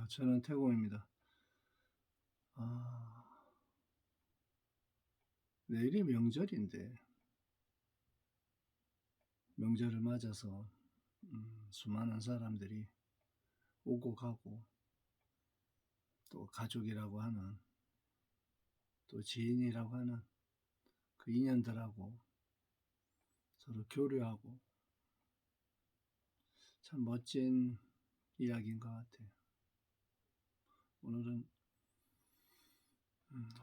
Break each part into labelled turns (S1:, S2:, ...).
S1: 저는 태국입니다. 아, 내일이 명절인데, 명절을 맞아서, 수많은 사람들이 오고 가고, 또 가족이라고 하는, 또 지인이라고 하는 그 인연들하고 서로 교류하고, 참 멋진 이야기인 것 같아요. 오늘은,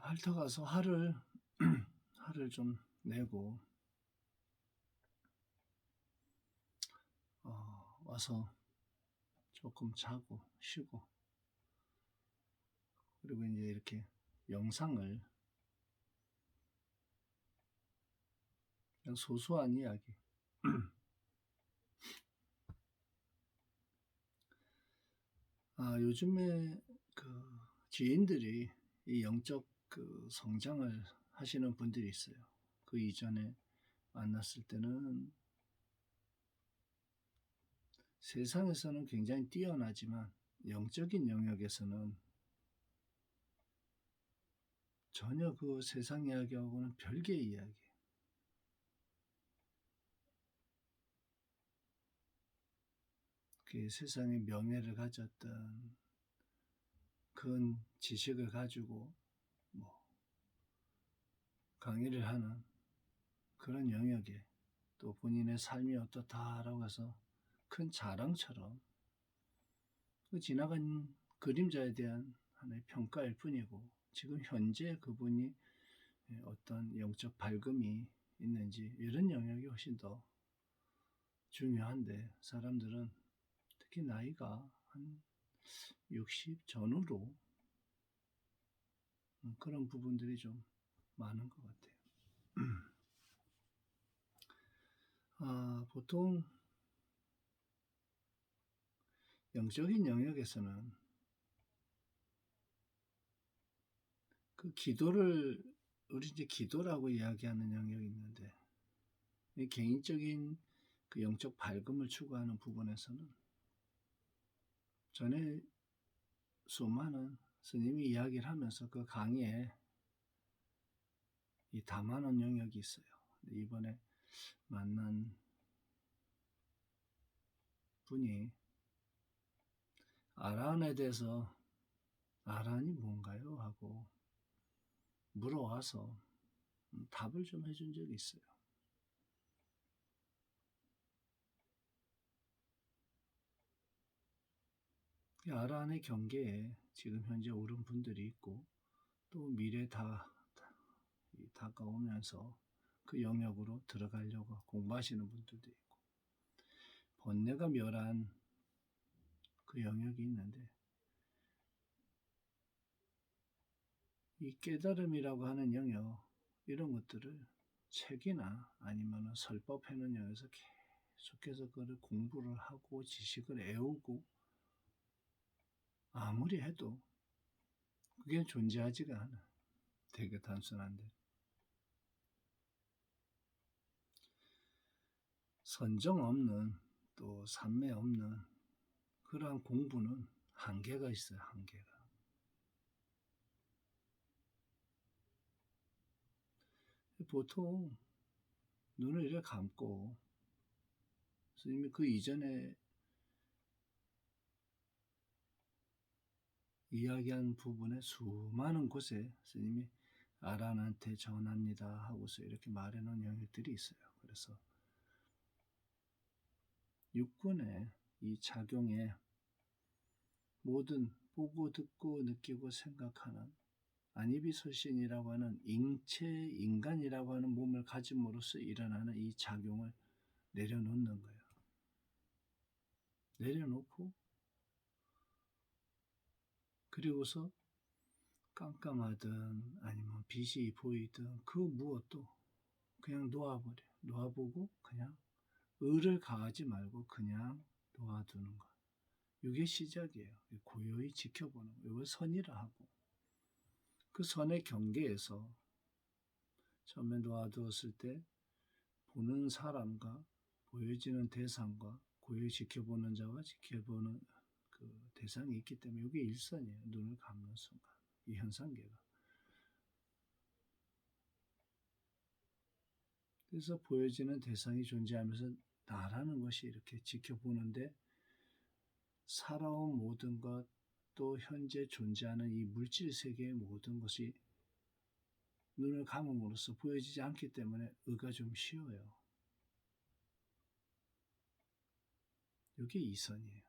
S1: 핥아가서 화를 좀 내고, 와서 조금 자고, 쉬고, 그리고 이제 이렇게 영상을, 그냥 소소한 이야기, 요즘에 그 지인들이 이 영적 그 성장을 하시는 분들이 있어요. 그 이전에 만났을 때는 세상에서는 굉장히 뛰어나지만 영적인 영역에서는 전혀 그 세상 이야기하고는 별개의 이야기. 그 세상의 명예를 가졌던 큰 지식을 가지고 뭐 강의를 하는 그런 영역에 또 본인의 삶이 어떻다라고 해서 큰 자랑처럼 그 지나간 그림자에 대한 하나의 평가일 뿐이고, 지금 현재 그분이 어떤 영적 밝음이 있는지 이런 영역이 훨씬 더 중요한데, 사람들은 특히 나이가 한 60 전후로 그런 부분들이 좀 많은 것 같아요. 보통 영적인 영역에서는 그 기도를, 우리 이제 기도라고 이야기하는 영역이 있는데, 개인적인 그 영적 밝음을 추구하는 부분에서는 전에 수많은 스님이 이야기를 하면서 그 강의에 이 담아놓은 영역이 있어요. 이번에 만난 분이 아라한에 대해서 아라한이 뭔가요? 하고 물어와서 답을 좀 해준 적이 있어요. 이 아라한의 경계에 지금 현재 오른 분들이 있고, 또 미래 다가오면서 그 영역으로 들어가려고 공부하시는 분들도 있고, 번뇌가 멸한 그 영역이 있는데, 이 깨달음이라고 하는 영역, 이런 것들을 책이나 아니면 설법하는 영역에서 계속해서 그걸 공부를 하고 지식을 애우고 아무리 해도 그게 존재하지가 않아. 되게 단순한데, 선정 없는, 또 산매 없는 그러한 공부는 한계가 있어요. 한계가. 보통 눈을 이렇게 감고 스님이 그 이전에 이야기한 부분에 수많은 곳에 스님이 아란한테 전합니다 하고서 이렇게 말해놓은 영역들이 있어요. 그래서 육군의 이 작용에 모든 보고 듣고 느끼고 생각하는 안이비설신이라고 하는 인체 인간이라고 하는 몸을 가짐으로써 일어나는 이 작용을 내려놓는 거예요. 내려놓고 그리고서 깜깜하든 아니면 빛이 보이든 그 무엇도 그냥 놓아버려. 놓아보고 그냥 의를 가하지 말고 그냥 놓아두는 것. 이게 시작이에요. 고요히 지켜보는 거. 이걸 선이라 하고, 그 선의 경계에서 처음에 놓아두었을 때 보는 사람과 보여지는 대상과 고요히 지켜보는 자와 지켜보는 그 대상이 있기 때문에 이게 일선이에요. 눈을 감는 순간 이 현상계가. 그래서 보여지는 대상이 존재하면서 나라는 것이 이렇게 지켜보는데 살아온 모든 것, 또 현재 존재하는 이 물질 세계의 모든 것이 눈을 감음으로써 보여지지 않기 때문에 의가 좀 쉬워요. 이게 이선이에요.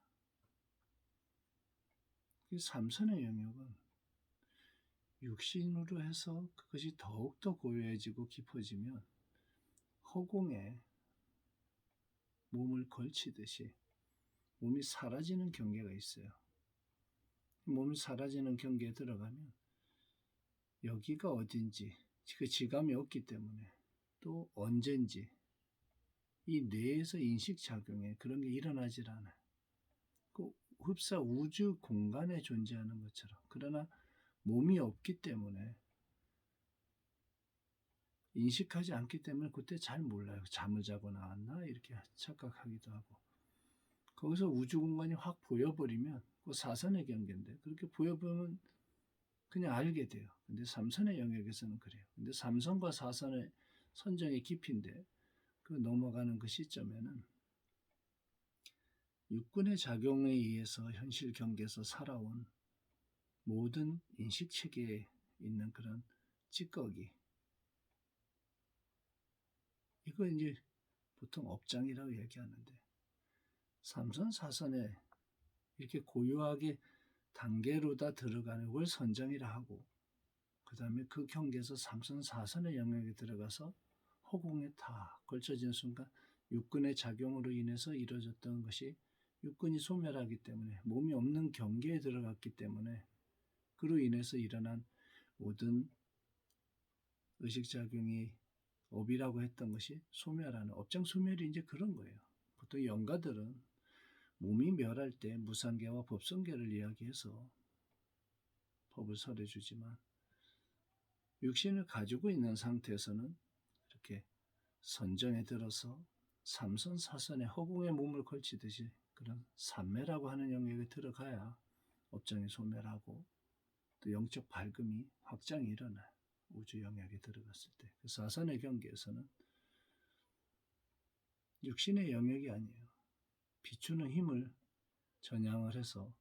S1: 이 삼선의 영역은 육신으로 해서 그것이 더욱더 고요해지고 깊어지면 허공에 몸을 걸치듯이 몸이 사라지는 경계가 있어요. 몸이 사라지는 경계에 들어가면 여기가 어딘지 그 지감이 없기 때문에 또 언젠지 이 뇌에서 인식작용에 그런 게 일어나질 않아요. 그 흡사 우주 공간에 존재하는 것처럼. 그러나 몸이 없기 때문에 인식하지 않기 때문에 그때 잘 몰라요. 잠을 자고 나왔나 이렇게 착각하기도 하고. 거기서 우주 공간이 확 보여버리면 그 사선의 경계인데 그렇게 보여보면 그냥 알게 돼요. 근데 삼선의 영역에서는 그래요. 근데 삼선과 사선의 선정의 깊이인데 그 넘어가는 그 시점에는 육군의 작용에 의해서 현실 경계에서 살아온 모든 인식 체계에 있는 그런 찌꺼기, 이거 이제 보통 업장이라고 얘기하는데 삼선 사선에 이렇게 고유하게 단계로 다 들어가는 걸 선정이라 하고, 그 다음에 그 경계에서 삼선 사선의 영역에 들어가서 허공에 다 걸쳐진 순간 육군의 작용으로 인해서 이루어졌던 것이 육군이 소멸하기 때문에 몸이 없는 경계에 들어갔기 때문에 그로 인해서 일어난 모든 의식작용이 업이라고 했던 것이 소멸하는 업장 소멸이 이제 그런 거예요. 보통 영가들은 몸이 멸할 때 무상계와 법성계를 이야기해서 법을 설해 주지만 육신을 가지고 있는 상태에서는 이렇게 선정에 들어서 삼선 사선의 허공에 몸을 걸치듯이 그런 삼매라고 하는 영역에 들어가야 업장이 소멸하고 또 영적 밝음이 확장이 일어나요. 우주 영역에 들어갔을 때. 그 사선의 경계에서는 육신의 영역이 아니에요. 비추는 힘을 전향을 해서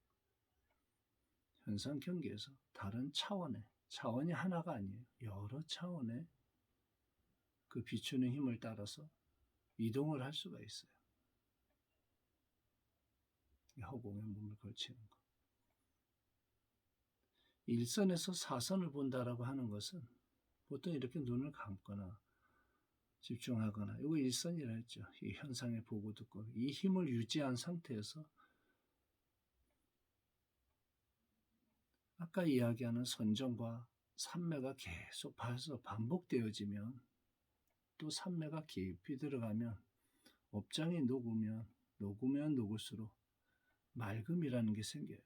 S1: 현상 경계에서 다른 차원이 하나가 아니에요. 여러 차원의 그 비추는 힘을 따라서 이동을 할 수가 있어요. 허공에 몸을 걸치는 것. 일선에서 사선을 본다라고 하는 것은 보통 이렇게 눈을 감거나 집중하거나, 이거 일선이라 했죠. 이 현상의 보고 듣고 이 힘을 유지한 상태에서 아까 이야기하는 선정과 삼매가 계속 봐서 반복되어지면 또 삼매가 깊이 들어가면 업장이 녹으면 녹을수록 맑음이라는 게 생겨요.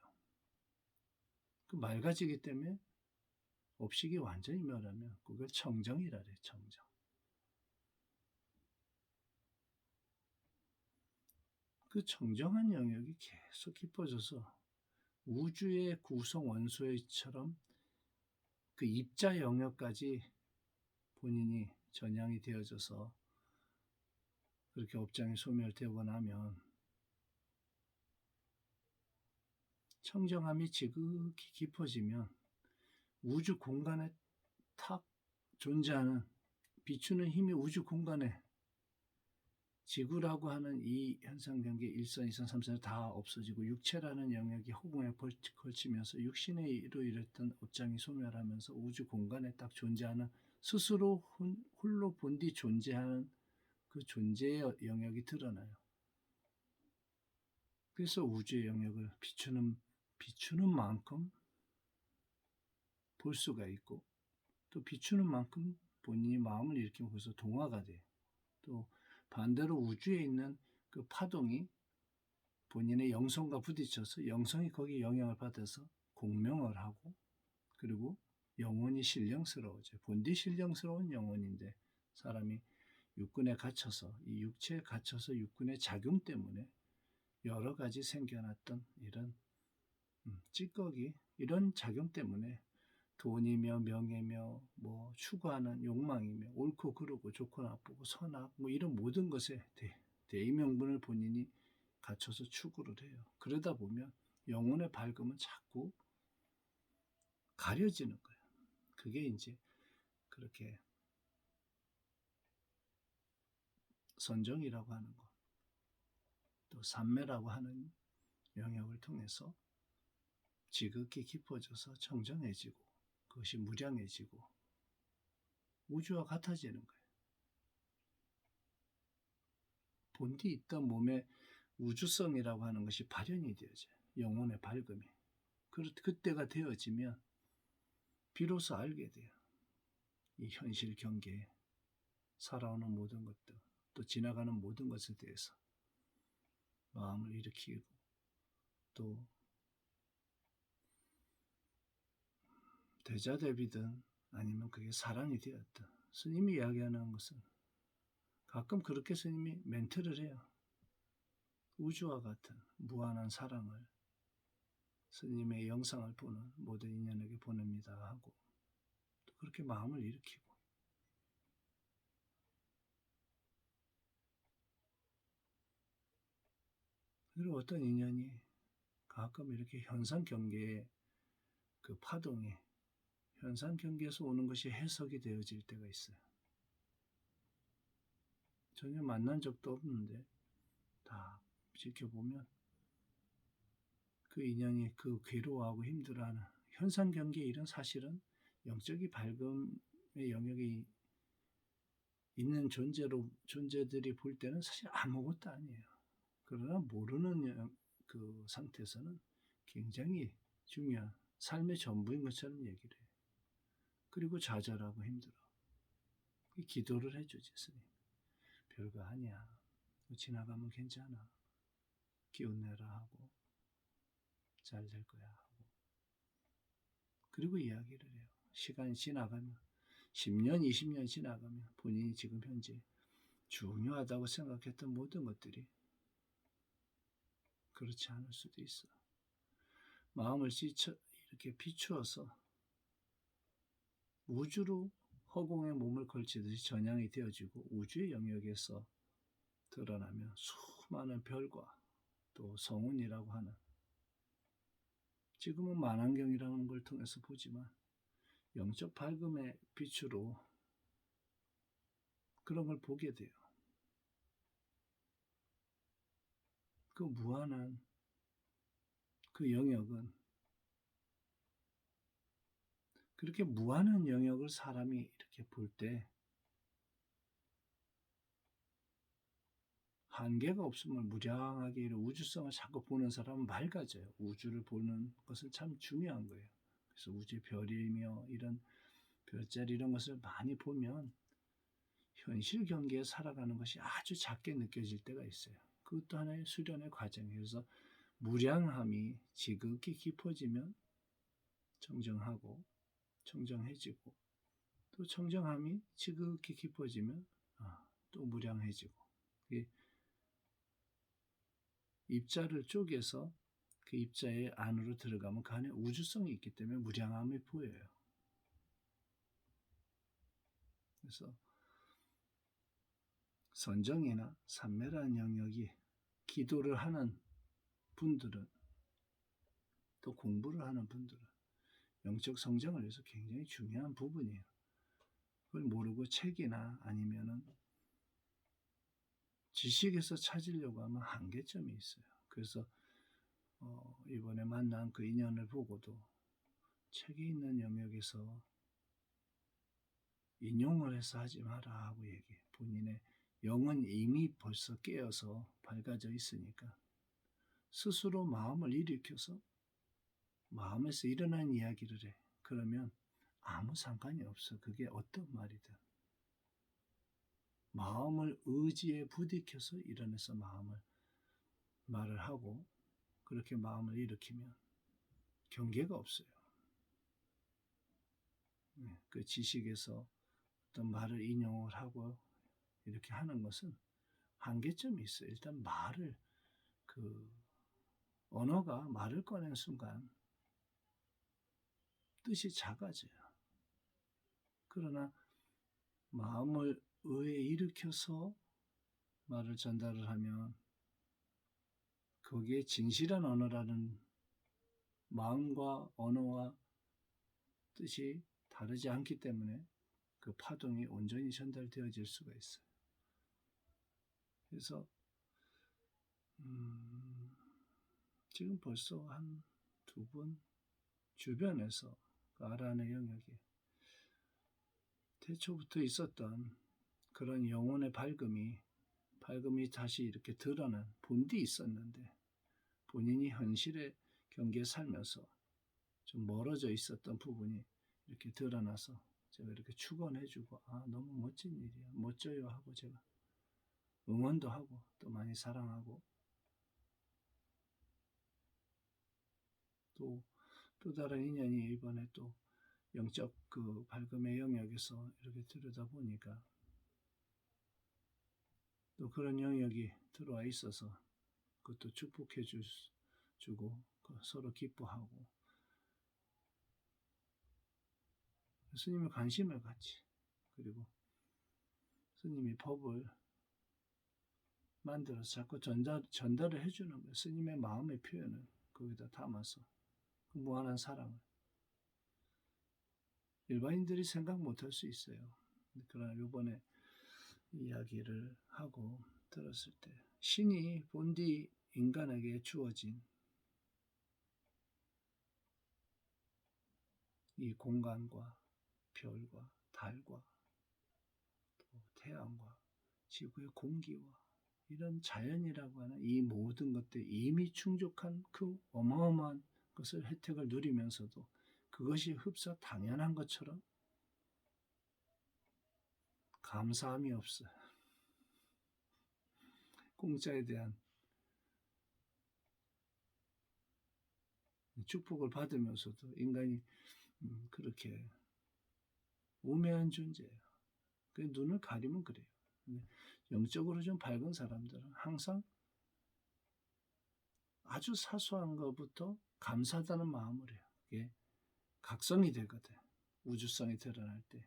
S1: 그 맑아지기 때문에 업식이 완전히 멸하면 그걸 청정이라 그래요. 청정. 그 청정한 영역이 계속 깊어져서 우주의 구성 원소처럼 그 입자 영역까지 본인이 전향이 되어져서 그렇게 업장이 소멸되고 나면 청정함이 지극히 깊어지면 우주 공간에 탁 존재하는 비추는 힘이 우주 공간에 지구라고 하는 이 현상 경계 1선, 2선, 3선이 다 없어지고 육체라는 영역이 허공에 걸치면서 육신으로 이랬던 업장이 소멸하면서 우주 공간에 딱 존재하는 스스로 홀로 본디 존재하는 그 존재의 영역이 드러나요. 그래서 우주의 영역을 비추는 만큼 볼 수가 있고, 또 비추는 만큼 본인이 마음을 일으키면 거기서 동화가 돼요. 또 반대로 우주에 있는 그 파동이 본인의 영성과 부딪혀서 영성이 거기에 영향을 받아서 공명을 하고, 그리고 영혼이 신령스러워져요. 본디 신령스러운 영혼인데 사람이 육군에 갇혀서 이 육체에 갇혀서 육군의 작용 때문에 여러 가지 생겨났던 이런 찌꺼기 이런 작용 때문에 돈이며 명예며 뭐 추구하는 욕망이며 옳고 그르고 좋고 나쁘고 선악 뭐 이런 모든 것에 대의명분을 본인이 갖춰서 추구를 해요. 그러다 보면 영혼의 밝음은 자꾸 가려지는 거예요. 그게 이제 그렇게 선정이라고 하는 것, 또 삼매라고 하는 영역을 통해서 지극히 깊어져서 청정해지고 그것이 무량해지고 우주와 같아지는 거예요. 본디 있던 몸의 우주성이라고 하는 것이 발현이 되어져요. 영혼의 밝음이. 그때가 되어지면 비로소 알게 돼요. 이 현실 경계에 살아오는 모든 것들, 또 지나가는 모든 것에 대해서 마음을 일으키고 또 대자대비든 아니면 그게 사랑이 되었든 스님이 이야기하는 것은 가끔 그렇게 스님이 멘트를 해요. 우주와 같은 무한한 사랑을 스님의 영상을 보는 모든 인연에게 보냅니다 하고 또 그렇게 마음을 일으키고 그리고 어떤 인연이 가끔 이렇게 현상 경계의 그 파동이 현상 경계에서 오는 것이 해석이 되어질 때가 있어요. 전혀 만난 적도 없는데 다 지켜보면 그 인연이 그 괴로워하고 힘들어하는 현상 경계의 일은 사실은 영적인 밝음의 영역이 있는 존재들이 볼 때는 사실 아무것도 아니에요. 그러나 모르는 그 상태에서는 굉장히 중요한 삶의 전부인 것처럼 얘기를 해요. 그리고 좌절하고 힘들어. 기도를 해주지, 스님. 별거 아니야. 지나가면 괜찮아. 기운 내라 하고 잘 될 거야 하고 그리고 이야기를 해요. 시간이 지나가면 10년, 20년 지나가면 본인이 지금 현재 중요하다고 생각했던 모든 것들이 그렇지 않을 수도 있어. 마음을 이렇게 비추어서 우주로 허공에 몸을 걸치듯이 전향이 되어지고 우주의 영역에서 드러나면 수많은 별과 또 성운이라고 하는 지금은 만환경이라는 걸 통해서 보지만 영적 밝음의 빛으로 그런 걸 보게 돼요. 그 무한한 그 영역은 그렇게 무한한 영역을 사람이 이렇게 볼 때 한계가 없으면 무량하게 우주성을 자꾸 보는 사람은 맑아져요. 우주를 보는 것은 참 중요한 거예요. 그래서 우주의 별이며 이런 별자리 이런 것을 많이 보면 현실 경계에 살아가는 것이 아주 작게 느껴질 때가 있어요. 그것도 하나의 수련의 과정이에요. 그래서 무량함이 지극히 깊어지면 청정하고 청정해지고 또 청정함이 지극히 깊어지면 또 무량해지고 입자를 쪼개서 그 입자의 안으로 들어가면 그 안에 우주성이 있기 때문에 무량함이 보여요. 그래서 선정이나 삼매라는 영역이 기도를 하는 분들은 또 공부를 하는 분들은 영적 성장을 위해서 굉장히 중요한 부분이에요. 그걸 모르고 책이나 아니면은 지식에서 찾으려고 하면 한계점이 있어요. 그래서 이번에 만난 그 인연을 보고도 책에 있는 영역에서 인용을 해서 하지 마라 하고 얘기해. 본인의 영은 이미 벌써 깨어서 밝아져 있으니까 스스로 마음을 일으켜서 마음에서 일어난 이야기를 해. 그러면 아무 상관이 없어. 그게 어떤 말이든. 마음을 의지에 부딪혀서 일어나서 말을 하고 그렇게 마음을 일으키면 경계가 없어요. 그 지식에서 어떤 말을 인용을 하고 이렇게 하는 것은 한계점이 있어요. 일단 말을 언어가 말을 꺼낸 순간 뜻이 작아져요. 그러나 마음을 의에 일으켜서 말을 전달을 하면 거기에 진실한 언어라는 마음과 언어와 뜻이 다르지 않기 때문에 그 파동이 온전히 전달되어질 수가 있어요. 그래서 지금 벌써 한 2분 주변에서 그 아란의 영역에 태초부터 있었던 그런 영혼의 밝음이 다시 이렇게 드러난 본디 있었는데 본인이 현실의 경계에 살면서 좀 멀어져 있었던 부분이 이렇게 드러나서 제가 이렇게 축원해주고 너무 멋진 일이야 멋져요 하고 제가 응원도 하고 또 많이 사랑하고 또 다른 인연이 이번에 또 영적 그 밝음의 영역에서 이렇게 들여다보니까 또 그런 영역이 들어와 있어서 그것도 축복해 주고 서로 기뻐하고 스님의 관심을 갖지. 그리고 스님이 법을 만들어서 자꾸 전달을 해주는 거예요. 스님의 마음의 표현을 거기다 담아서 그 무한한 사랑을 일반인들이 생각 못할 수 있어요. 그러나 이번에 이야기를 하고 들었을 때 신이 본디 인간에게 주어진 이 공간과 별과 달과 또 태양과 지구의 공기와 이런 자연이라고 하는 이 모든 것들이 이미 충족한 그 어마어마한 것을 혜택을 누리면서도 그것이 흡사 당연한 것처럼 감사함이 없어요. 공짜에 대한 축복을 받으면서도 인간이 그렇게 우매한 존재예요. 눈을 가리면 그래요. 영적으로 좀 밝은 사람들은 항상 아주 사소한 것부터 감사하다는 마음을 해요. 이게 각성이 되거든. 우주성이 드러날 때.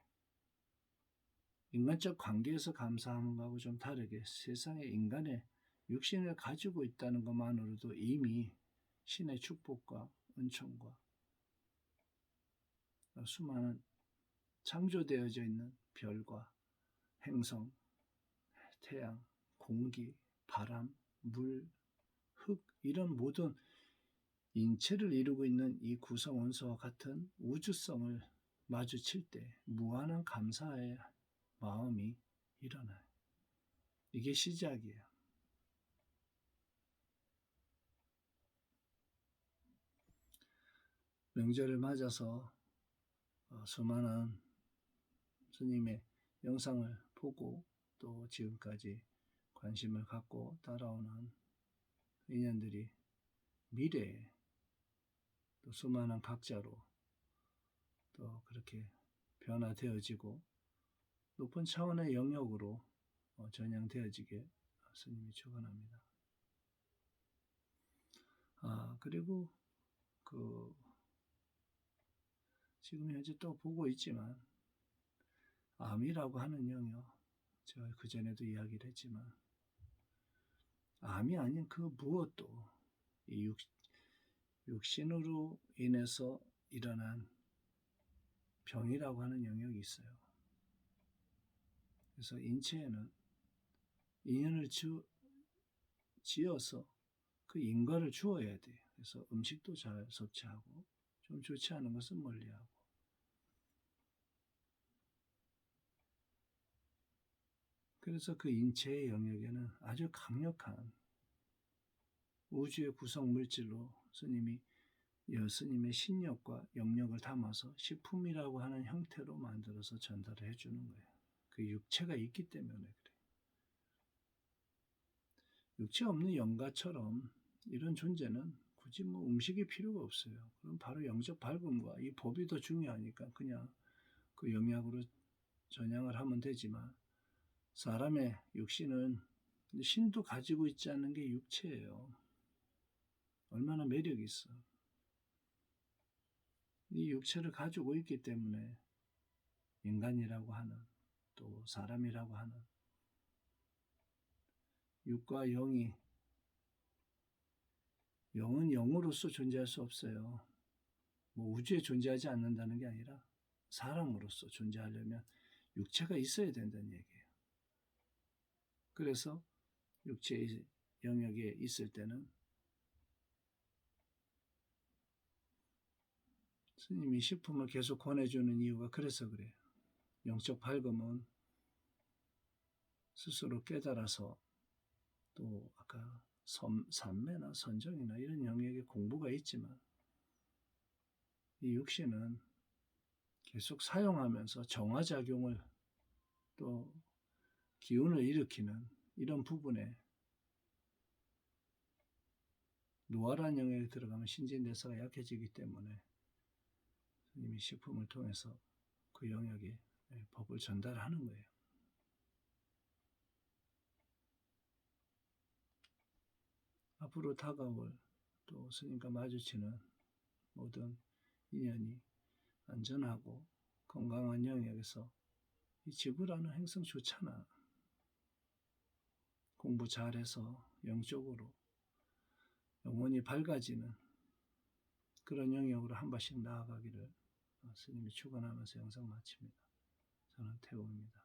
S1: 인간적 관계에서 감사하는 것하고 좀 다르게 세상에 인간의 육신을 가지고 있다는 것만으로도 이미 신의 축복과 은총과 수많은 창조되어져 있는 별과 행성, 태양, 공기, 바람, 물, 흙 이런 모든 인체를 이루고 있는 이 구성 원소와 같은 우주성을 마주칠 때 무한한 감사의 마음이 일어나요. 이게 시작이에요. 명절을 맞아서 수많은 스님의 영상을 보고 또 지금까지 관심을 갖고 따라오는 인연들이 미래에 또 수많은 각자로 또 그렇게 변화되어지고 높은 차원의 영역으로 전향되어지게 스님이 축원합니다. 그리고 지금 현재 또 보고 있지만 암이라고 하는 영역, 제가 그전에도 이야기를 했지만 암이 아닌 그 무엇도 이 육신으로 인해서 일어난 병이라고 하는 영역이 있어요. 그래서 인체에는 인연을 지어서 그 인과를 주어야 돼요. 그래서 음식도 잘 섭취하고 좀 좋지 않은 것은 멀리하고 그래서 그 인체의 영역에는 아주 강력한 우주의 구성 물질로 스님이 스님의 신력과 영역을 담아서 식품이라고 하는 형태로 만들어서 전달을 해주는 거예요. 그 육체가 있기 때문에 그래요. 육체 없는 영가처럼 이런 존재는 굳이 음식이 필요가 없어요. 그럼 바로 영적 밝음과 이 법이 더 중요하니까 그냥 그 영역으로 전향을 하면 되지만 사람의 육신은 신도 가지고 있지 않은 게 육체예요. 얼마나 매력이 있어. 이 육체를 가지고 있기 때문에 인간이라고 하는, 또 사람이라고 하는 육과 영이, 영은 영으로서 존재할 수 없어요. 뭐 우주에 존재하지 않는다는 게 아니라 사람으로서 존재하려면 육체가 있어야 된다는 얘기예요. 그래서 육체의 영역에 있을 때는 스님이 식품을 계속 권해주는 이유가 그래서 그래요. 영적 밝음은 스스로 깨달아서, 또 아까 삼매나 선정이나 이런 영역에 공부가 있지만, 이 육신은 계속 사용하면서 정화작용을, 또 기운을 일으키는 이런 부분에 노화라는 영역에 들어가면 신진대사가 약해지기 때문에 스님이 식품을 통해서 그 영역에 법을 전달하는 거예요. 앞으로 다가올 또 스님과 마주치는 모든 인연이 안전하고 건강한 영역에서, 이 지구라는 행성 좋잖아. 공부 잘해서 영적으로 영혼이 밝아지는 그런 영역으로 한 발씩 나아가기를 스님이 축원하면서 영상 마칩니다. 저는 태우입니다.